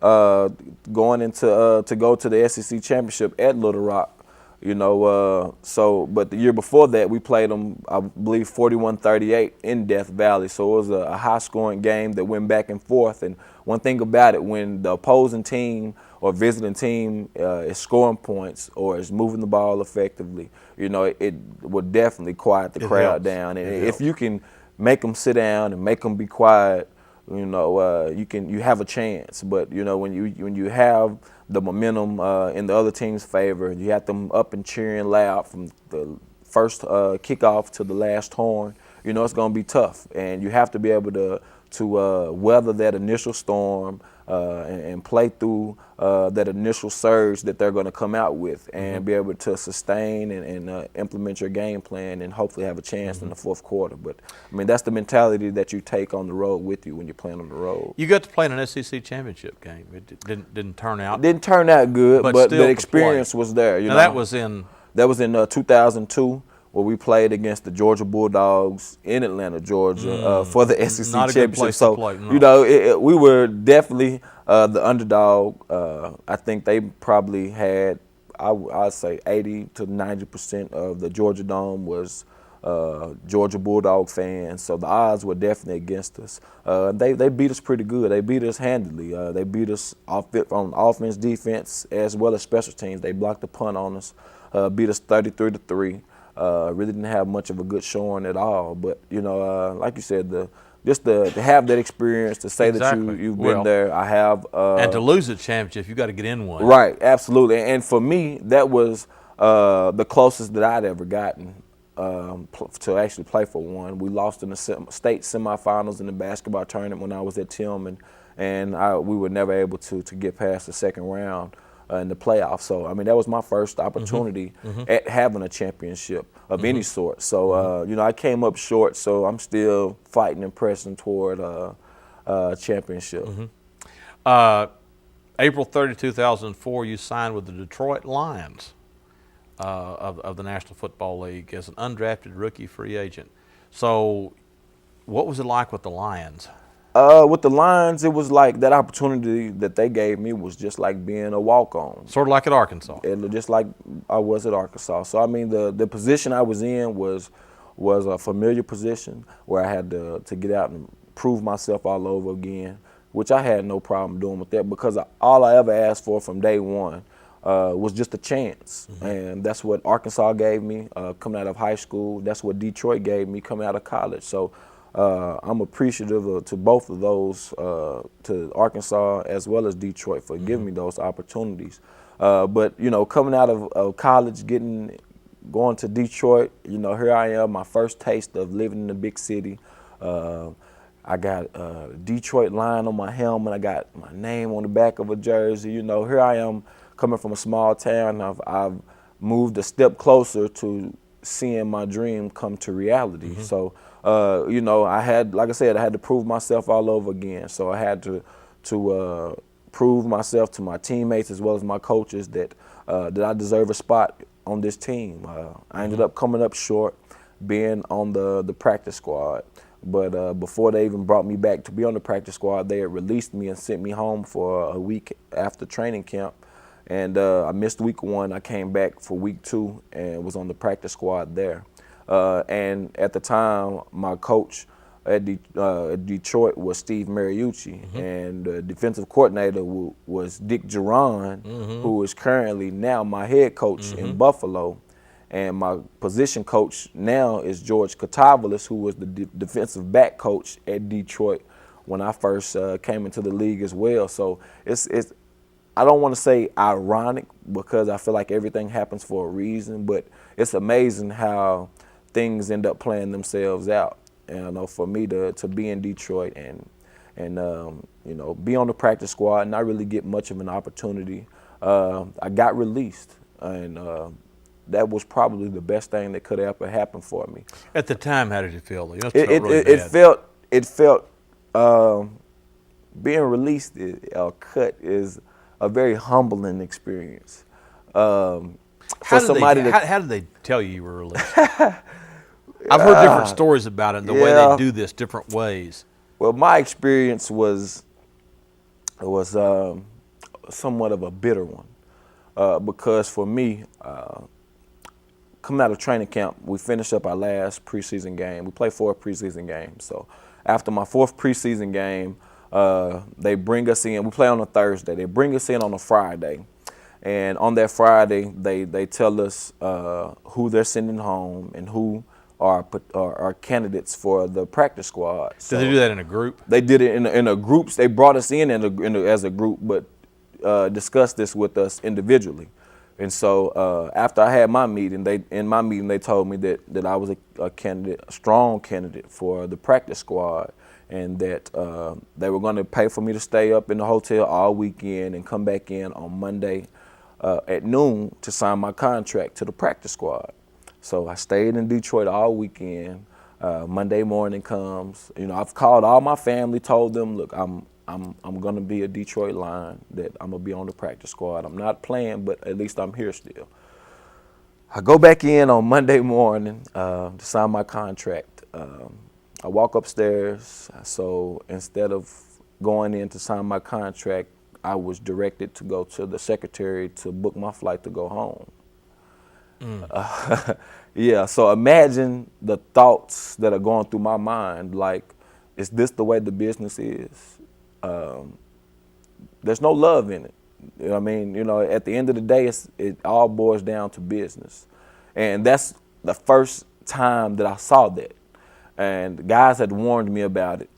going into to go to the SEC championship at Little Rock. But the year before that, we played them, I believe, 41-38 in Death Valley. So it was a high-scoring game that went back and forth. And one thing about it, when the opposing team or visiting team is scoring points or is moving the ball effectively, it would definitely quiet the crowd down. And if you can make them sit down and make them be quiet, you have a chance. But when you have the momentum in the other team's favor, you have them up and cheering loud from the first kickoff to the last horn. It's going to be tough, and you have to be able to weather that initial storm and play through that initial surge that they're going to come out with, and be able to sustain and implement your game plan and hopefully have a chance in the fourth quarter. But, I mean, that's the mentality that you take on the road with you when you're playing on the road. You got to play in an SEC championship game. It didn't turn out. It didn't turn out good, but the experience was there. Now, that was in? That was in 2002. Where we played against the Georgia Bulldogs in Atlanta, Georgia, for the SEC Not a championship. good place So, to play, no. we were definitely the underdog. I think they probably had, I'd say 80 to 90% of the Georgia Dome was Georgia Bulldog fans. So the odds were definitely against us. They beat us pretty good. They beat us handily. They beat us on offense, defense, as well as special teams. They blocked the punt on us, beat us 33-3. Really didn't have much of a good showing at all, but like you said, to have that experience, to say that you've been there, I have. And to lose a championship, you got to get in one. Right, absolutely. And for me, that was the closest that I'd ever gotten to actually play for one. We lost in the state semifinals in the basketball tournament when I was at Tillman, and we were never able to get past the second round in the playoffs. So, I mean, that was my first opportunity at having a championship of any sort. So, I came up short, so I'm still fighting and pressing toward a championship. April 30, 2004, you signed with the Detroit Lions of the National Football League as an undrafted rookie free agent. So, what was it like with the Lions? With the Lions, it was like that opportunity that they gave me was just like being a walk-on. Sort of like at Arkansas. And just like I was at Arkansas. So, I mean, the position I was in was a familiar position where I had to get out and prove myself all over again, which I had no problem doing with that because all I ever asked for from day one was just a chance. And that's what Arkansas gave me coming out of high school. That's what Detroit gave me coming out of college. So, I'm appreciative to both of those, to Arkansas as well as Detroit for giving me those opportunities. But, coming out of college, going to Detroit, here I am, my first taste of living in a big city. I got a Detroit line on my helmet. I got my name on the back of a jersey. Here I am coming from a small town. I've moved a step closer to seeing my dream come to reality. So, I had, like I said, I had to prove myself all over again. So I had to prove myself to my teammates as well as my coaches that I deserve a spot on this team. I ended up coming up short, being on the practice squad. But before they even brought me back to be on the practice squad, they had released me and sent me home for a week after training camp. And I missed week 1. I came back for week 2 and was on the practice squad there. And at the time, my coach at Detroit was Steve Mariucci, and the defensive coordinator was Dick Geron, who is currently now my head coach in Buffalo. And my position coach now is George Katavolis, who was the defensive back coach at Detroit when I first came into the league as well. So it's I don't want to say ironic because I feel like everything happens for a reason, but it's amazing how things end up playing themselves out. And for me to be in Detroit and be on the practice squad and not really get much of an opportunity, I got released, and that was probably the best thing that could ever happen for me. At the time, how did you feel? It felt being released or cut is a very humbling experience. How did they tell you were released? I've heard different stories about it, the way they do this, different ways. Well, my experience was somewhat of a bitter one because for me, coming out of training camp, we finished up our last preseason game. We played 4 preseason games. So after my 4th preseason game, they bring us in. We play on a Thursday. They bring us in on a Friday. And on that Friday, they tell us who they're sending home and who are candidates for the practice squad. So Did they do that in a group? they did it in a groups. They brought us in as a group, but discussed this with us individually. And so after I had my meeting, they told me that I was a candidate, a strong candidate for the practice squad, and that they were going to pay for me to stay up in the hotel all weekend and come back in on Monday at noon to sign my contract to the practice squad. So I stayed in Detroit all weekend. Monday morning comes. I've called all my family, told them, look, I'm going to be a Detroit Lion, that I'm going to be on the practice squad. I'm not playing, but at least I'm here still. I go back in on Monday morning to sign my contract. I walk upstairs. So instead of going in to sign my contract, I was directed to go to the secretary to book my flight to go home. Yeah, so imagine the thoughts that are going through my mind, like, is this the way the business is? There's no love in it. You know what I mean? At the end of the day, it all boils down to business. And that's the first time that I saw that. And guys had warned me about it.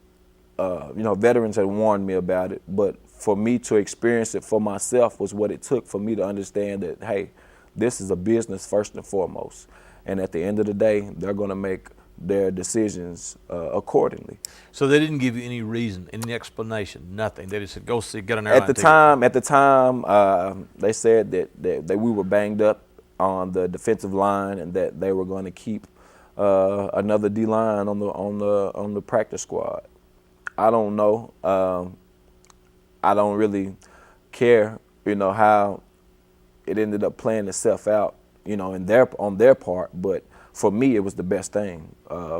Veterans had warned me about it. But for me to experience it for myself was what it took for me to understand that, hey, this is a business first and foremost. And at the end of the day, they're going to make their decisions accordingly. So they didn't give you any reason, any explanation, nothing. They just said, go see, get an airline ticket. At the time, they said that we were banged up on the defensive line and that they were going to keep another D line on the practice squad. I don't know. I don't really care, how it ended up playing itself out, on their part. But for me, it was the best thing,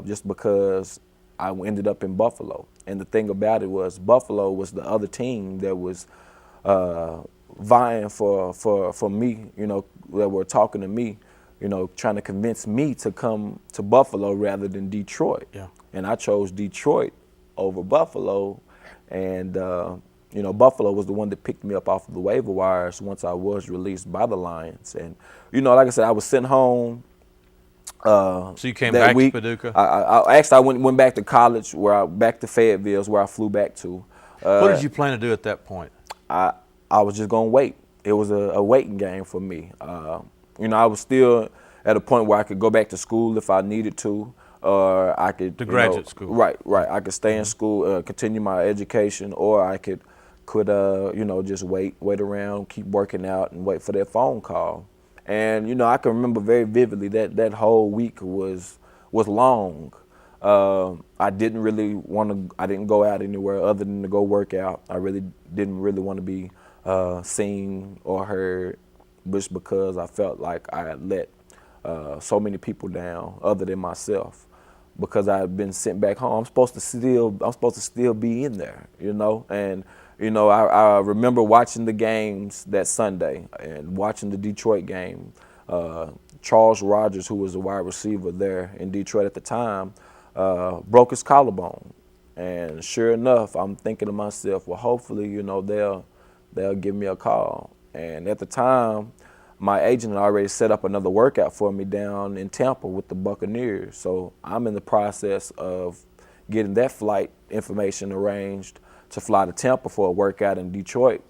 just because I ended up in Buffalo. And the thing about it was, Buffalo was the other team that was vying for me, that were talking to me, trying to convince me to come to Buffalo rather than Detroit. Yeah. And I chose Detroit over Buffalo. And, Buffalo was the one that picked me up off of the waiver wires once I was released by the Lions. And, like I said, I was sent home. So you came that back week. to Paducah? I went back to college, back to Fayetteville, where I flew back to. What did you plan to do at that point? I was just going to wait. It was a waiting game for me. I was still at a point where I could go back to school if I needed to, or I could to graduate school. Right. I could stay in school, continue my education, or I could just wait around, keep working out, and wait for that phone call. And I can remember very vividly that whole week was long. I didn't go out anywhere other than to go work out. I really didn't want to be seen or heard, just because I felt like I had let so many people down other than myself, because I had been sent back home. I'm supposed to still be in there, and I remember watching the games that Sunday and watching the Detroit game. Charles Rogers, who was a wide receiver there in Detroit at the time, broke his collarbone. And sure enough, I'm thinking to myself, well, hopefully, they'll give me a call. And at the time, my agent had already set up another workout for me down in Tampa with the Buccaneers. So I'm in the process of getting that flight information arranged to fly to Tampa for a workout in Detroit.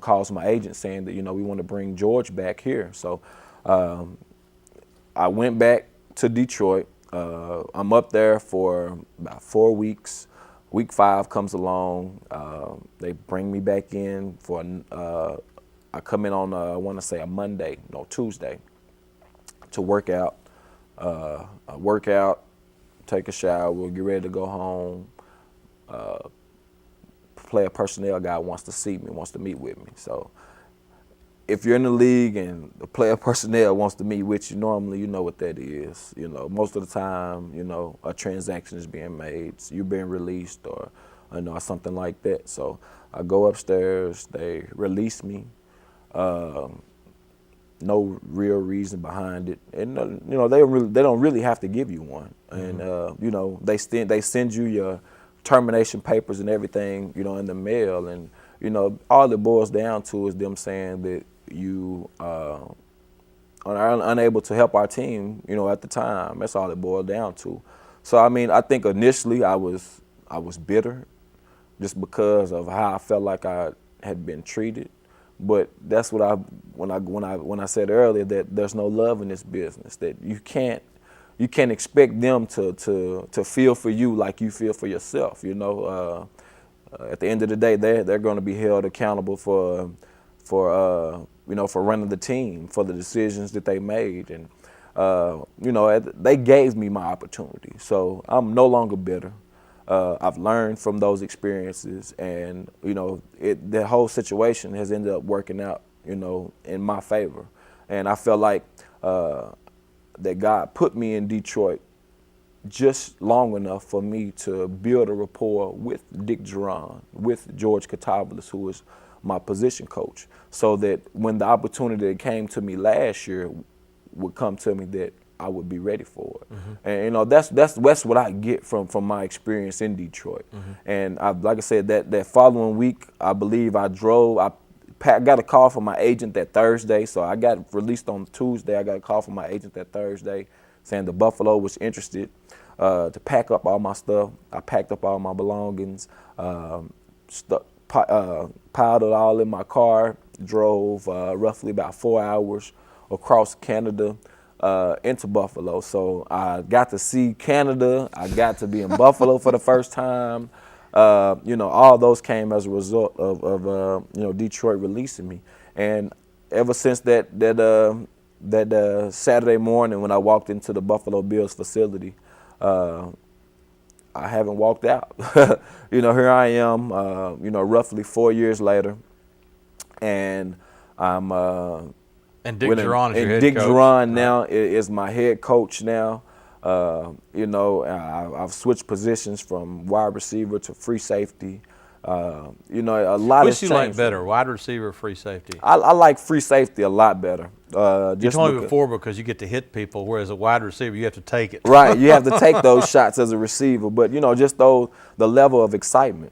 Calls my agent saying that, we want to bring George back here. So I went back to Detroit. I'm up there for about 4 weeks. Week 5 comes along. They bring me back in for, I come in on, I want to say Tuesday, to work out. I work out, take a shower, get ready to go home. Player personnel guy wants to see me, wants to meet with me. So if you're in the league and the player personnel wants to meet with you, normally you know what that is. Most of the time, a transaction is being made, so you're being released, or something like that. So I go upstairs, they release me. no real reason behind it, and they don't really have to give you one. And they send you your termination papers and everything, in the mail, and all it boils down to is them saying that you are unable to help our team, at the time. That's all it boiled down to. So I mean, I think initially I was bitter, just because of how I felt like I had been treated. But that's what when I said earlier that there's no love in this business, that you can't expect them to feel for you like you feel for yourself. At the end of the day, they're going to be held accountable for running the team, for the decisions that they made, and they gave me my opportunity. So I'm no longer bitter. I've learned from those experiences, and the whole situation has ended up working out, in my favor. And I felt like that God put me in Detroit just long enough for me to build a rapport with Dick Duran, with George Katabalis, who is my position coach, so that when the opportunity that came to me last year would come to me, that I would be ready for it. Mm-hmm. And that's what I get from my experience in Detroit. Mm-hmm. And like I said, that following week, I believe I got a call from my agent that Thursday. So I got released on Tuesday. I got a call from my agent that Thursday saying the Buffalo was interested to pack up all my stuff. I packed up all my belongings, piled it all in my car, drove roughly about 4 hours across Canada into Buffalo. So I got to see Canada. I got to be in Buffalo for the first time. All those came as a result of Detroit releasing me. And ever since that Saturday morning when I walked into the Buffalo Bills facility, I haven't walked out. Here I am, roughly 4 years later, and I'm and Dick Duran is your head Dick coach. Duran now is my head coach now. I've switched positions from wide receiver to free safety. A lot Which has you changed. like better, wide receiver, free safety? I like free safety a lot better. You told me before because you get to hit people, whereas a wide receiver you have to take it. Right, you have to take those shots as a receiver, but just the level of excitement.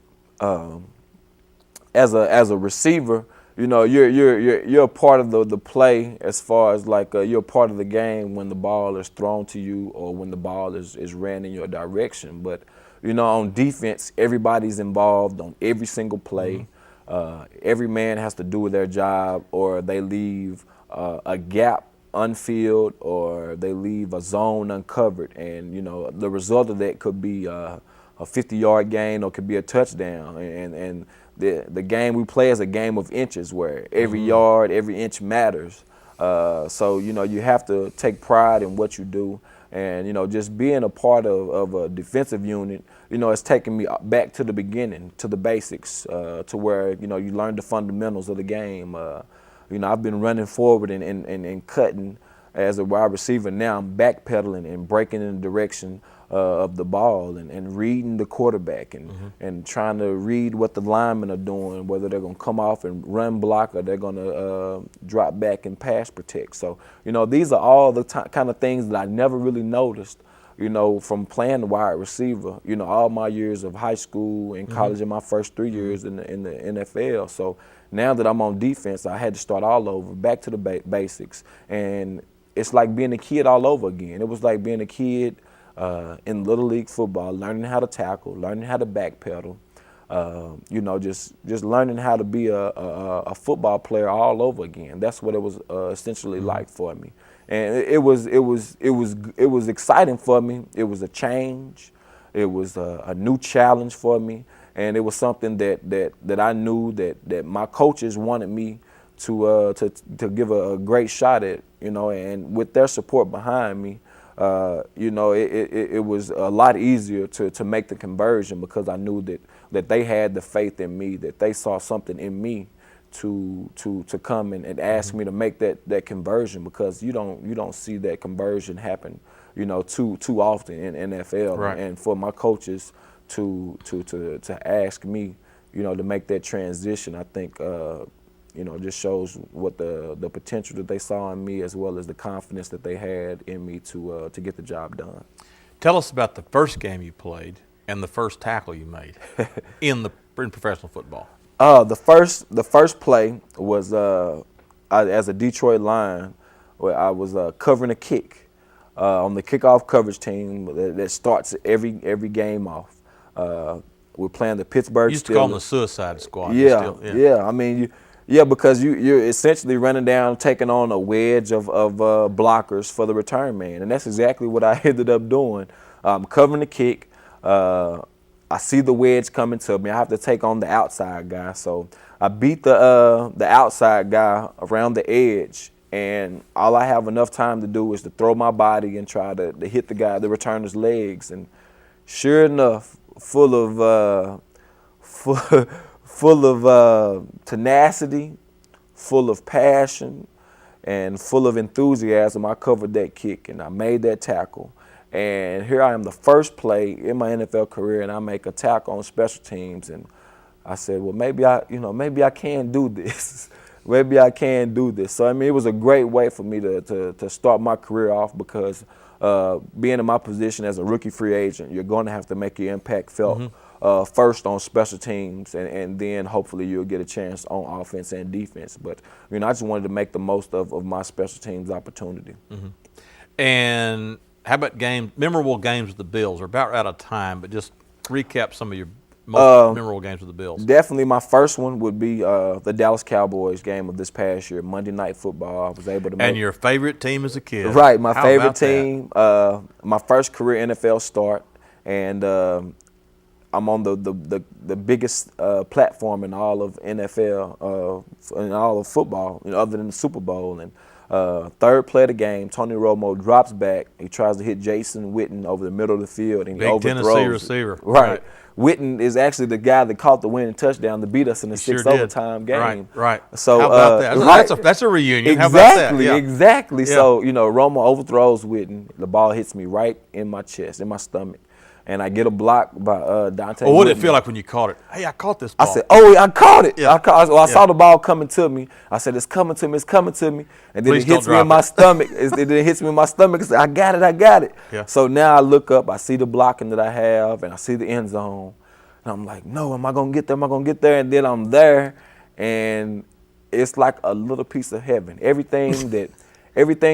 As a receiver, you're a part of the play, as far as like you're a part of the game when the ball is thrown to you or when the ball is ran in your direction. But on defense, everybody's involved on every single play. Mm-hmm. Every man has to do their job, or they leave a gap unfilled, or they leave a zone uncovered, and the result of that could be a 50-yard gain or could be a touchdown. And the game we play is a game of inches, where every mm-hmm. yard, every inch matters. So you have to take pride in what you do, and just being a part of a defensive unit, it's taken me back to the beginning, to the basics, to where you learn the fundamentals of the game. I've been running forward and cutting as a wide receiver. Now I'm backpedaling and breaking in the direction of the ball and reading the quarterback and mm-hmm. and trying to read what the linemen are doing, whether they're going to come off and run block or they're going to drop back and pass protect. So, these are all the kind of things that I never really noticed, from playing the wide receiver, all my years of high school and college mm-hmm. and my first 3 years in the NFL. So now that I'm on defense, I had to start all over, back to the basics. And it's like being a kid all over again. It was like being a kid in Little League football, learning how to tackle, learning how to backpedal, just learning how to be a football player all over again. That's what it was essentially mm-hmm. like for me. And it was exciting for me. It was a change. It was a new challenge for me. And it was something that I knew that my coaches wanted me to give a great shot at, and with their support behind me, it was a lot easier to make the conversion, because I knew that they had the faith in me, that they saw something in me to come and ask mm-hmm. me to make that conversion, because you don't see that conversion happen, too often in NFL. Right. And for my coaches to ask me, to make that transition, I think it just shows what the potential that they saw in me, as well as the confidence that they had in me to get the job done. Tell us about the first game you played and the first tackle you made in professional football. The first play was as a Detroit Lion, where I was covering a kick on the kickoff coverage team that starts every game off. We're playing the Pittsburgh Steelers. You used to call them the Suicide Squad. Yeah. I mean, because you're essentially running down, taking on a wedge of blockers for the return man, and that's exactly what I ended up doing. Covering the kick, I see the wedge coming to me. I have to take on the outside guy, so I beat the outside guy around the edge, and all I have enough time to do is to throw my body and try to hit the returner's legs, and sure enough, full of tenacity, full of passion, and full of enthusiasm, I covered that kick and I made that tackle. And here I am, the first play in my NFL career, and I make a tackle on special teams. And I said, well, maybe I can do this. Maybe I can do this. So, I mean, it was a great way for me to start my career off, because being in my position as a rookie free agent, you're going to have to make your impact felt first on special teams, and then hopefully you'll get a chance on offense and defense. But, I just wanted to make the most of my special teams opportunity. And how about memorable games with the Bills? We're about out of time, but just recap some of your most memorable games with the Bills. Definitely my first one would be the Dallas Cowboys game of this past year, Monday Night Football. I was able to make. And your favorite team as a kid. Right, my favorite team. My first career NFL start, and I'm on the biggest platform in all of NFL, in all of football, other than the Super Bowl. And third play of the game, Tony Romo drops back. He tries to hit Jason Witten over the middle of the field, and he big overthrows. Tennessee receiver. Right. Witten is actually the guy that caught the winning touchdown to beat us in the sixth overtime game. Right. So how about that? That's a reunion. Exactly. How about that? Yeah. Exactly. Yeah. So Romo overthrows Witten. The ball hits me right in my chest, in my stomach. And I get a block by Dante. Well, what did it feel like when you caught it? Hey, I caught this ball. I said, I caught it. Yeah. I saw the ball coming to me. I said, it's coming to me. And then it hits me in my stomach. It hits me in my stomach. I said, I got it. Yeah. So now I look up, I see the blocking that I have, and I see the end zone. And I'm like, no, am I going to get there? And then I'm there, and it's like a little piece of heaven. Everything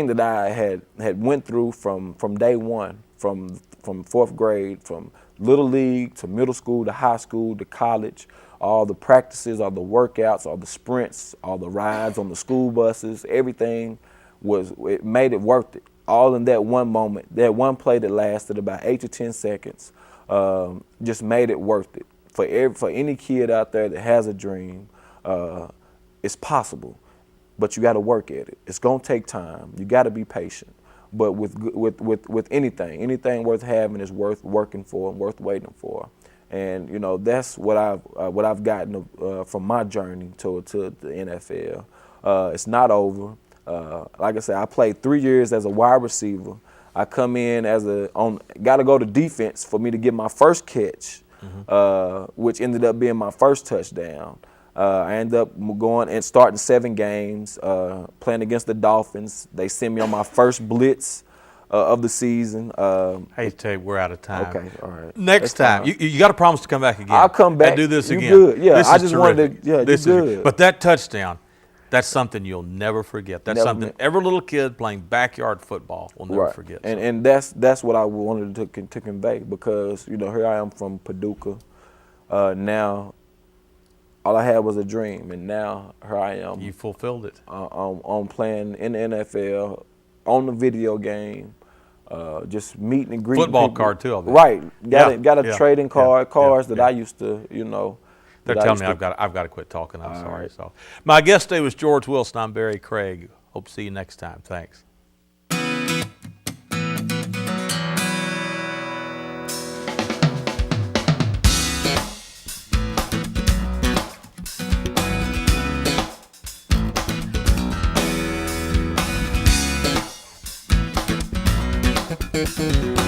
that I had went through from day one, from fourth grade, from little league to middle school to high school to college, all the practices, all the workouts, all the sprints, all the rides on the school buses, everything it made it worth it. All in that one moment, that one play that lasted about 8 to 10 seconds, just made it worth it. For any kid out there that has a dream, it's possible, but you got to work at it. It's gonna take time. You got to be patient. But with anything worth having is worth working for and worth waiting for, and that's what I've gotten from my journey to the NFL. It's not over. Like I said, I played 3 years as a wide receiver. I come in got to go to defense for me to get my first catch, which ended up being my first touchdown. I ended up going and starting 7 games, playing against the Dolphins. They sent me on my first blitz of the season. I hate to tell you, we're out of time. Okay, all right. Next time, you got to promise to come back again. I'll come back and do this again. Good. Yeah, this I is just terrific. wanted to. Yeah, this you good. But that touchdown, that's something you'll never forget. That's something every little kid playing backyard football will never forget. And that's what I wanted to convey, because here I am from Paducah. Now, all I had was a dream, and now here I am. You fulfilled it. On playing in the NFL, on the video game, just meeting and greeting football people. Card too. Right. Got a trading cars that I used to, They're telling me I've got to quit talking. I'm sorry. Right. So, my guest today was George Wilson. I'm Barry Craig. Hope to see you next time. Thanks. Thank you.